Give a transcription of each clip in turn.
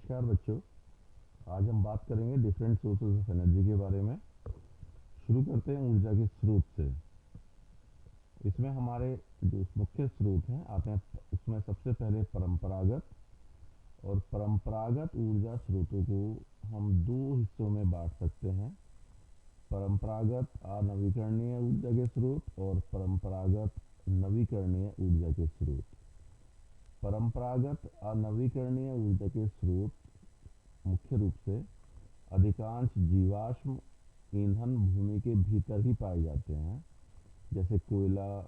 नमस्कार बच्चों। आज हम बात करेंगे डिफरेंट सोर्सेज ऑफ एनर्जी के बारे में। शुरू करते हैं ऊर्जा के स्रोत से। इसमें हमारे जो मुख्य स्रोत हैं आते हैं, उसमें सबसे पहले परंपरागत। और परंपरागत ऊर्जा स्रोतों को हम दो हिस्सों में बांट सकते हैं। परंपरागत अनवीकरणीय ऊर्जा के स्रोत और परंपरागत नवीकरणीय ऊर्जा के स्रोत। परंपरागत अनवीकरणीय ऊर्जा के स्रोत मुख्य रूप से अधिकांश जीवाश्म ईंधन भूमि के भीतर ही पाए जाते हैं, जैसे कोयला,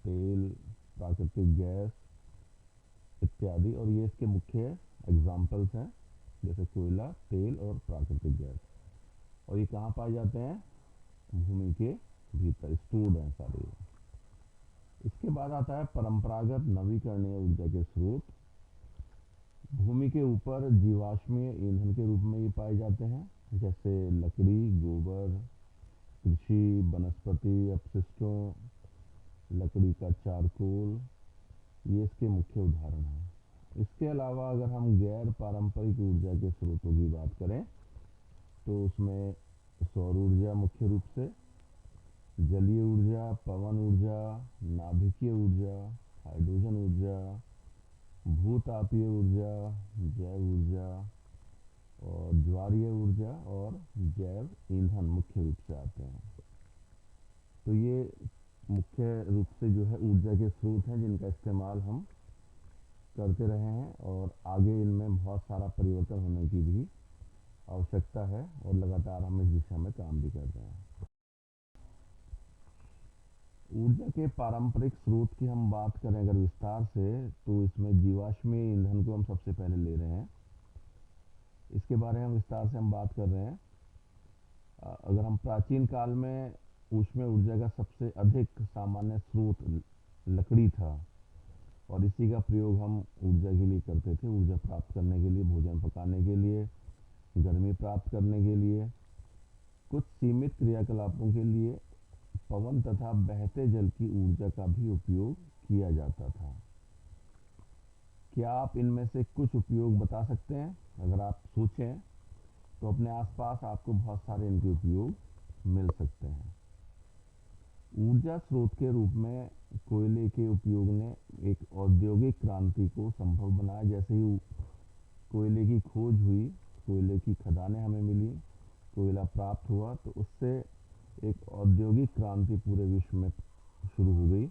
तेल, प्राकृतिक गैस इत्यादि। और ये इसके मुख्य एग्जाम्पल्स हैं, जैसे कोयला, तेल और प्राकृतिक गैस। और ये कहाँ पाए जाते हैं? भूमि के भीतर स्टोर्ड हैं सारे। इसके बाद आता है परंपरागत नवीकरणीय ऊर्जा के स्रोत। भूमि के ऊपर जीवाश्मीय ईंधन के रूप में ये पाए जाते हैं, जैसे लकड़ी, गोबर, कृषि वनस्पति अपशिष्टों, लकड़ी का चारकोल, ये इसके मुख्य उदाहरण हैं। इसके अलावा अगर हम गैर पारंपरिक ऊर्जा के स्रोतों की बात करें तो उसमें सौर ऊर्जा मुख्य रूप से, जलीय ऊर्जा, पवन ऊर्जा, नाभिकीय ऊर्जा, हाइड्रोजन ऊर्जा, भूतापीय ऊर्जा, जैव ऊर्जा और ज्वारीय ऊर्जा और जैव ईंधन मुख्य रूप से आते हैं। तो ये मुख्य रूप से जो है ऊर्जा के स्रोत हैं जिनका इस्तेमाल हम करते रहे हैं, और आगे इनमें बहुत सारा परिवर्तन होने की भी आवश्यकता है, और लगातार हम इस दिशा में काम भी कर रहे हैं। ऊर्जा के पारंपरिक स्रोत की हम बात करें अगर विस्तार से, तो इसमें जीवाश्मीय ईंधन को हम सबसे पहले ले रहे हैं। इसके बारे में विस्तार से हम बात कर रहे हैं। अगर हम प्राचीन काल में ऊष्मीय ऊर्जा का सबसे अधिक सामान्य स्रोत लकड़ी था, और इसी का प्रयोग हम ऊर्जा के लिए करते थे, ऊर्जा प्राप्त करने के लिए, भोजन पकाने के लिए, गर्मी प्राप्त करने के लिए। कुछ सीमित क्रियाकलापों के लिए पवन तथा बहते जल की ऊर्जा का भी उपयोग किया जाता था। क्या आप इनमें से कुछ उपयोग बता सकते हैं? अगर आप सोचें तो अपने आसपास आपको बहुत सारे इनके उपयोग मिल सकते हैं। ऊर्जा स्रोत के रूप में कोयले के उपयोग ने एक औद्योगिक क्रांति को संभव बनाया। जैसे ही कोयले की खोज हुई, कोयले की खदानें हमें मिली, कोयला प्राप्त हुआ, तो उससे एक औद्योगिक क्रांति पूरे विश्व में शुरू हो गई।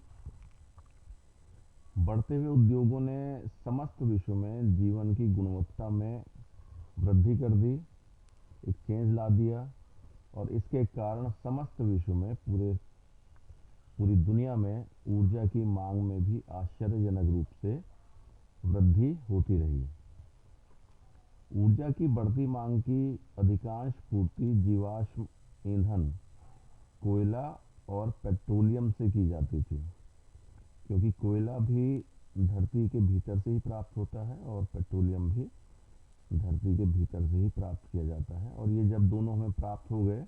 बढ़ते हुए उद्योगों ने समस्त विश्व में जीवन की गुणवत्ता में वृद्धि कर दी, एक चेंज ला दिया, और इसके कारण समस्त विश्व में पूरी दुनिया में ऊर्जा की मांग में भी आश्चर्यजनक रूप से वृद्धि होती रही। ऊर्जा की बढ़ती मांग की अधिकांश पूर्ति जीवाश्म ईंधन, कोयला और पेट्रोलियम से की जाती थी, क्योंकि कोयला भी धरती के भीतर से ही प्राप्त होता है और पेट्रोलियम भी धरती के भीतर से ही प्राप्त किया जाता है। और ये जब दोनों हमें प्राप्त हो गए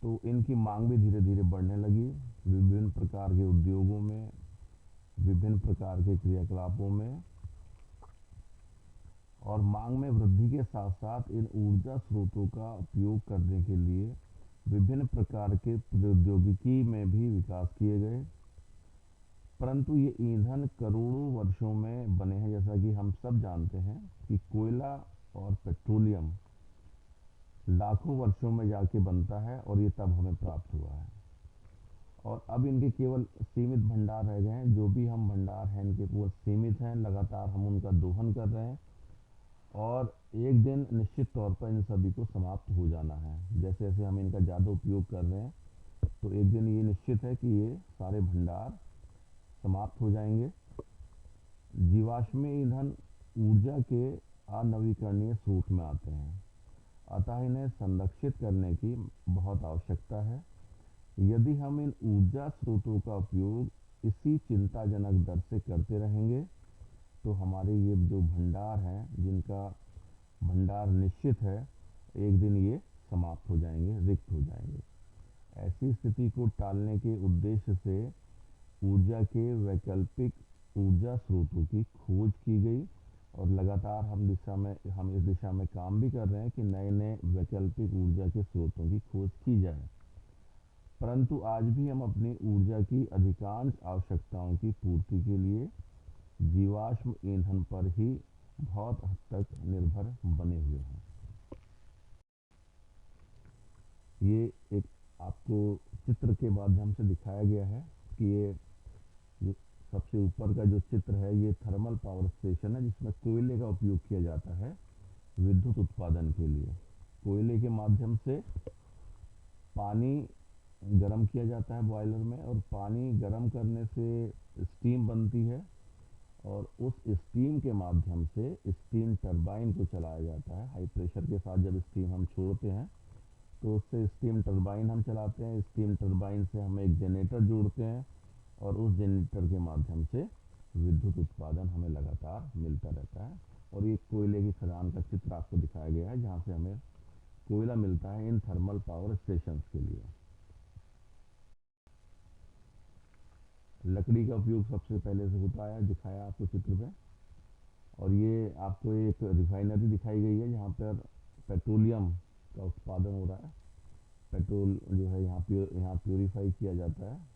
तो इनकी मांग भी धीरे धीरे बढ़ने लगी, विभिन्न प्रकार के उद्योगों में, विभिन्न प्रकार के क्रियाकलापों में। और मांग में वृद्धि के साथ साथ इन ऊर्जा स्रोतों का उपयोग करने के लिए विभिन्न प्रकार के प्रौद्योगिकी में भी विकास किए गए। परंतु ये ईंधन करोड़ों वर्षों में बने हैं। जैसा कि हम सब जानते हैं कि कोयला और पेट्रोलियम लाखों वर्षों में जाके बनता है, और ये तब हमें प्राप्त हुआ है। और अब इनके केवल सीमित भंडार रह गए हैं। जो भी हम भंडार हैं इनके वो सीमित हैं, लगातार हम उनका दोहन कर रहे हैं, और एक दिन निश्चित तौर पर इन सभी को समाप्त हो जाना है। जैसे जैसे हम इनका ज़्यादा उपयोग कर रहे हैं, तो एक दिन ये निश्चित है कि ये सारे भंडार समाप्त हो जाएंगे। जीवाश्मीय ईंधन ऊर्जा के अनवीकरणीय स्रोत में आते हैं, अतः इन्हें संरक्षित करने की बहुत आवश्यकता है। यदि हम इन ऊर्जा स्रोतों का उपयोग इसी चिंताजनक दर से करते रहेंगे, तो हमारे ये जो भंडार हैं, जिनका भंडार निश्चित है, एक दिन ये समाप्त हो जाएंगे, रिक्त हो जाएंगे। ऐसी स्थिति को टालने के उद्देश्य से ऊर्जा के वैकल्पिक ऊर्जा स्रोतों की खोज की गई, और लगातार हम इस दिशा में काम भी कर रहे हैं कि नए नए वैकल्पिक ऊर्जा के स्रोतों की खोज की जाए। परंतु आज भी हम अपनी ऊर्जा की अधिकांश आवश्यकताओं की पूर्ति के लिए जीवाश्म ईंधन पर ही बहुत हद तक निर्भर बने हुए हैं। ये एक आपको चित्र के माध्यम से दिखाया गया है कि ये जो सबसे ऊपर का जो चित्र है ये थर्मल पावर स्टेशन है, जिसमें कोयले का उपयोग किया जाता है विद्युत उत्पादन के लिए। कोयले के माध्यम से पानी गर्म किया जाता है बॉयलर में, और पानी गर्म करने से स्टीम बनती है, और उस स्टीम के माध्यम से स्टीम टरबाइन को चलाया जाता है। हाई प्रेशर के साथ जब स्टीम हम छोड़ते हैं तो उससे स्टीम टरबाइन हम चलाते हैं। स्टीम टरबाइन से हम एक जनरेटर जोड़ते हैं, और उस जनरेटर के माध्यम से विद्युत उत्पादन हमें लगातार मिलता रहता है। और ये कोयले की खदान का चित्र आपको दिखाया गया है, जहाँ से हमें कोयला मिलता है इन थर्मल पावर स्टेशंस के लिए। लकड़ी का उपयोग सबसे पहले से होता है, दिखाया आपको चित्र में। और ये आपको एक रिफाइनरी दिखाई गई है, जहाँ पर पेट्रोलियम का उत्पादन हो रहा है। पेट्रोल जो है यहाँ प्योरीफाई किया जाता है।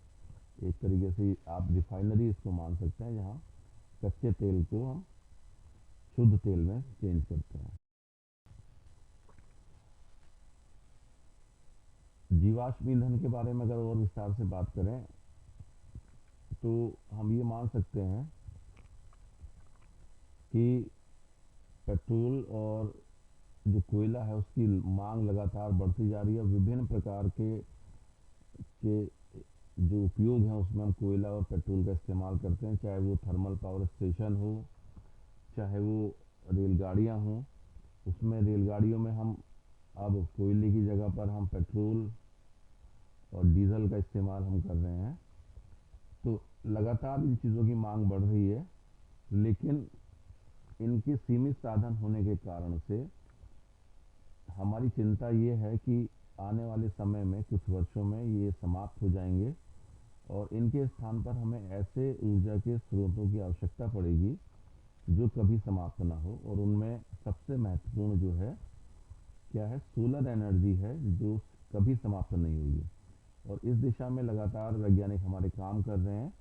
एक तरीके से आप रिफाइनरी इसको मान सकते हैं, जहाँ कच्चे तेल को हम शुद्ध तेल में चेंज करते हैं। जीवाश्म ईंधन के बारे में अगर और विस्तार से बात करें तो हम ये मान सकते हैं कि पेट्रोल और जो कोयला है उसकी मांग लगातार बढ़ती जा रही है। विभिन्न प्रकार के जो उपयोग हैं उसमें हम कोयला और पेट्रोल का इस्तेमाल करते हैं, चाहे वो थर्मल पावर स्टेशन हो, चाहे वो रेलगाड़ियाँ हों। उसमें रेलगाड़ियों में हम अब कोयले की जगह पर हम पेट्रोल और डीजल का इस्तेमाल हम कर रहे हैं। तो लगातार इन चीज़ों की मांग बढ़ रही है, लेकिन इनके सीमित साधन होने के कारण से हमारी चिंता ये है कि आने वाले समय में कुछ वर्षों में ये समाप्त हो जाएंगे, और इनके स्थान पर हमें ऐसे ऊर्जा के स्रोतों की आवश्यकता पड़ेगी जो कभी समाप्त ना हो। और उनमें सबसे महत्वपूर्ण जो है क्या है, सोलर एनर्जी है, जो कभी समाप्त नहीं होगी। और इस दिशा में लगातार वैज्ञानिक हमारे काम कर रहे हैं,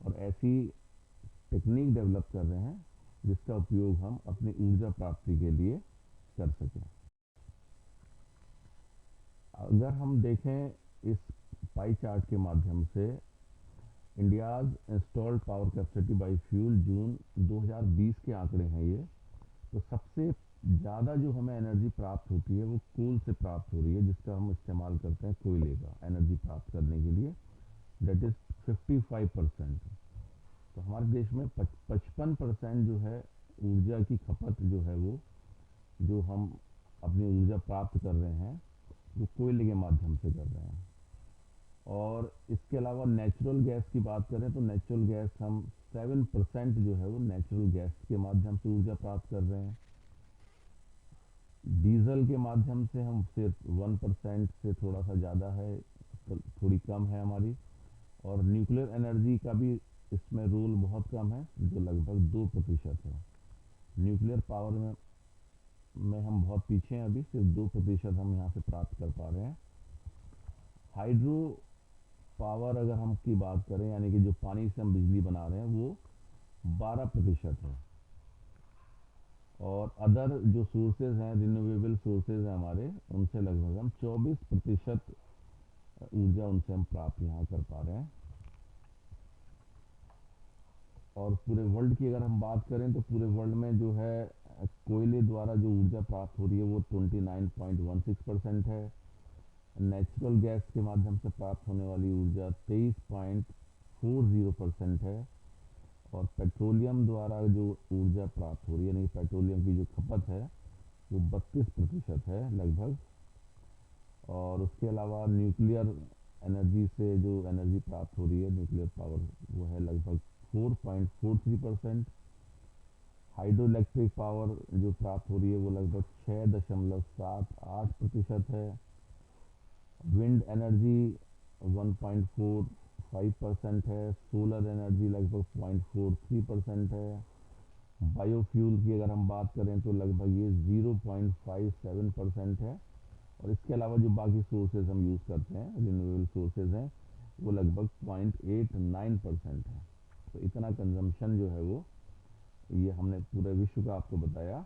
और ऐसी टेक्निक डेवलप कर रहे हैं जिसका उपयोग हम अपनी ऊर्जा प्राप्ति के लिए कर सकें। अगर हम देखें इस पाई चार्ट के माध्यम से India's installed power capacity by fuel June 2020 के आंकड़े हैं ये, तो सबसे ज़्यादा जो हमें एनर्जी प्राप्त होती है वो कोल से प्राप्त हो रही है, जिसका हम इस्तेमाल करते हैं कोयले का एनर्जी प्राप्त करने के लिए। That is 55%। तो हमारे देश में 55% जो है ऊर्जा की खपत जो है वो, जो हम अपनी ऊर्जा प्राप्त कर रहे हैं वो कोयले के माध्यम से कर रहे हैं। और इसके अलावा नेचुरल गैस की बात करें तो नेचुरल गैस हम 7% जो है वो नेचुरल गैस के माध्यम से ऊर्जा प्राप्त कर रहे हैं। डीजल के माध्यम से हम सिर्फ 1% से थोड़ा सा ज़्यादा है, तो थोड़ी कम है हमारी। और न्यूक्लियर एनर्जी का भी इसमें रोल बहुत कम है, जो लगभग 2% है। न्यूक्लियर पावर में हम बहुत पीछे हैं, अभी सिर्फ 2% हम यहाँ से प्राप्त कर पा रहे हैं। हाइड्रो पावर अगर हम की बात करें, यानी कि जो पानी से हम बिजली बना रहे हैं, वो 12% है। और अदर जो सोर्सेज हैं, रिन्यूएबल सोर्सेज हैं हमारे, उनसे लगभग हम 24% ऊर्जा उनसे हम प्राप्त यहाँ कर पा रहे हैं। और पूरे वर्ल्ड की अगर हम बात करें तो पूरे वर्ल्ड में जो है कोयले द्वारा जो ऊर्जा प्राप्त हो रही है वो 29.16% है। नेचुरल गैस के माध्यम से प्राप्त होने वाली ऊर्जा 23.40% है। और पेट्रोलियम द्वारा जो ऊर्जा प्राप्त हो रही है, यानी पेट्रोलियम की जो खपत है वो 32% है लगभग। और उसके अलावा न्यूक्लियर एनर्जी से जो एनर्जी प्राप्त हो रही है, न्यूक्लियर पावर, वो है लगभग 4.43%। हाइड्रो इलेक्ट्रिक पावर जो प्राप्त हो रही है वो लगभग 6.78% है। विंड एनर्जी 1.45% है। सोलर एनर्जी लगभग 0.43% है। बायोफ्यूल की अगर हम बात करें तो लगभग ये 0.57% है। और इसके अलावा जो बाकी सोर्सेज हम यूज़ करते हैं, रिन्यूएबल सोर्सेज हैं, वो लगभग 0.89% है। तो इतना कंजम्पशन जो है वो, ये हमने पूरे विश्व का आपको बताया।